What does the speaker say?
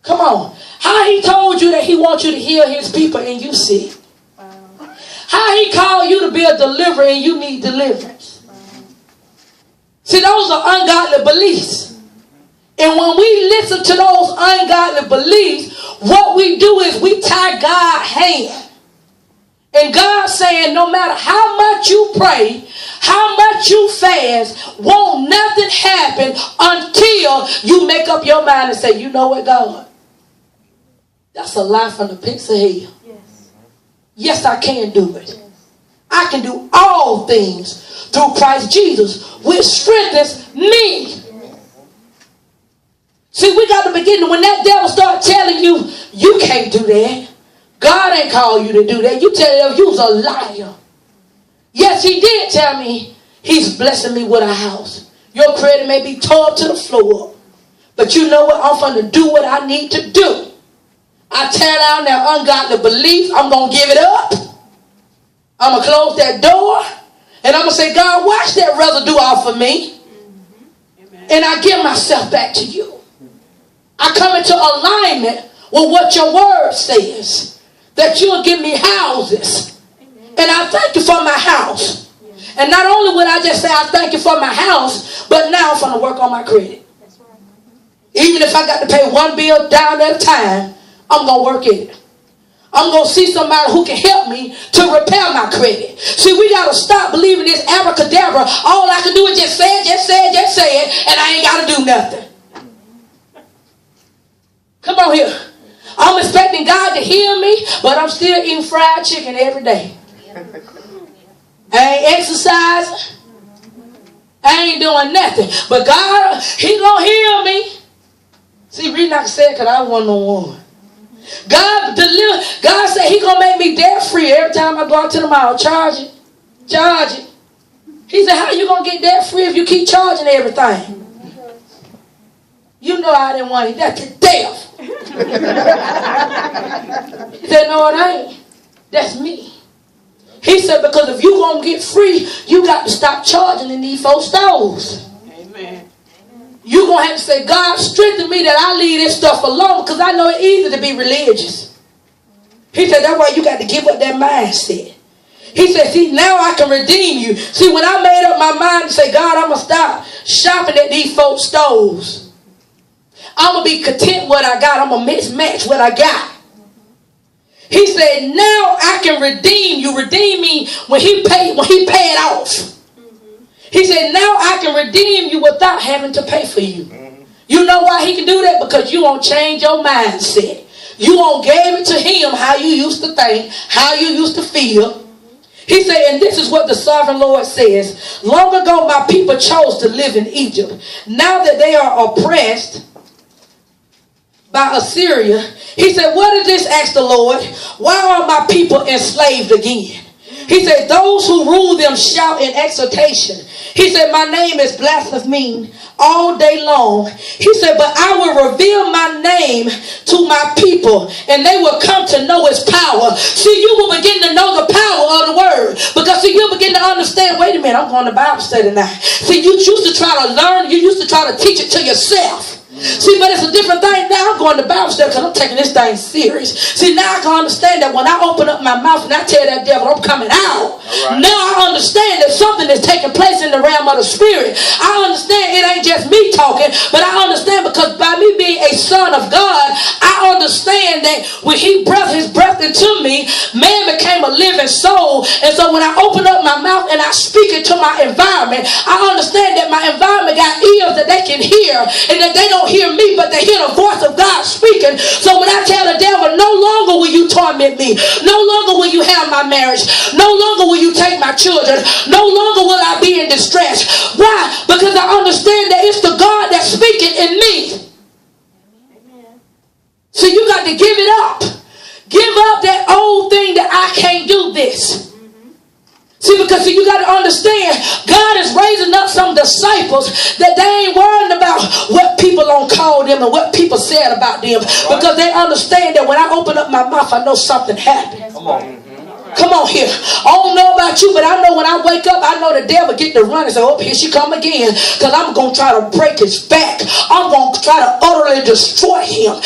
Come on. How he told you that he wants you to heal his people and you sick. How he called you to be a deliverer and you need deliverance. See, those are ungodly beliefs. And when we listen to those ungodly beliefs, what we do is we tie God's hand. And God's saying no matter how much you pray, how much you fast, won't nothing happen until you make up your mind and say, you know what, God? That's a lie from the pits of hell. Yes, I can do it. I can do all things through Christ Jesus, which strengthens me. See, we got to begin when that devil start telling you, you can't do that. God ain't called you to do that. You tell him you was a liar. Yes, he did tell me he's blessing me with a house. Your credit may be tore up to the floor. But you know what? I'm going to do what I need to do. I tear down that ungodly belief. I'm going to give it up. I'm going to close that door. And I'm going to say, God, wash that residue off of me. And I give myself back to you. I come into alignment with what your word says. That you'll give me houses. And I thank you for my house. And not only would I just say I thank you for my house, but now I'm going to work on my credit. Even if I got to pay one bill down at a time, I'm going to work it. I'm going to see somebody who can help me to repair my credit. See, we got to stop believing this abracadabra. All I can do is just say it, and I ain't got to do nothing. Come on here. I'm expecting God to heal me, but I'm still eating fried chicken every day. I ain't exercising. I ain't doing nothing. But God, he going to heal me. See, reason I can say it because I wasn't no one. God said he going to make me debt free every time I go out to the mall. Charge it. He said, how you going to get debt free if you keep charging everything? You know I didn't want it. That's the death. He said, no, it ain't. That's me. He said, because if you're going to get free, you got to stop charging in these 4 stores. Amen. You're going to have to say, God, strengthen me that I leave this stuff alone because I know it's easy to be religious. He said, that's why you got to give up that mindset. He said, see, now I can redeem you. See, when I made up my mind to say, God, I'm going to stop shopping at these 4 stores. I'm going to be content with what I got. I'm going to mismatch what I got. He said, now I can redeem you. Redeem me when he paid it off. He said, now I can redeem you without having to pay for you. You know why he can do that? Because you won't change your mindset. You won't give it to him how you used to think, how you used to feel. He said, and this is what the sovereign Lord says. Long ago my people chose to live in Egypt. Now that they are oppressed by Assyria, he said, what is this, asked the Lord? Why are my people enslaved again? He said, those who rule them shout in exhortation. He said, my name is blaspheming all day long. He said, but I will reveal my name to my people and they will come to know its power. See, you will begin to know the power of the word. Because see, you'll begin to understand, wait a minute, I'm going to Bible study now. See, you used to try to learn, you used to try to teach it to yourself. See, but it's a different thing now. I'm going to Bible study because I'm taking this thing serious. See, now I can understand that when I open up my mouth and I tell that devil I'm coming out. Right. Now I understand that something is taking place in the realm of the spirit. I understand it ain't just me talking, but I understand because by me being a son of God, I understand that when he breathed his breath into me, man became a living soul. And so when I open up my mouth and I speak it to my environment, I understand that my environment got ears that they can hear and that they don't hear me, but they hear the voice of God speaking. So when I tell the devil, no longer will you torment me, no longer will you have my marriage, no longer will you take my children, no longer will I be in distress. Why? Because I understand that it's the God that's speaking in me. Amen. So you got to give it up. Give up that old thing that I can't do this. See, because you got to understand, God is raising up some disciples that they ain't worrying about what people don't call them and what people said about them. Because they understand that when I open up my mouth, I know something happened. Come on here. I don't know about you, but I know when I wake up, I know the devil get to run and say, oh, here she come again. Because I'm going to try to break his back. I'm going to try to utterly destroy him.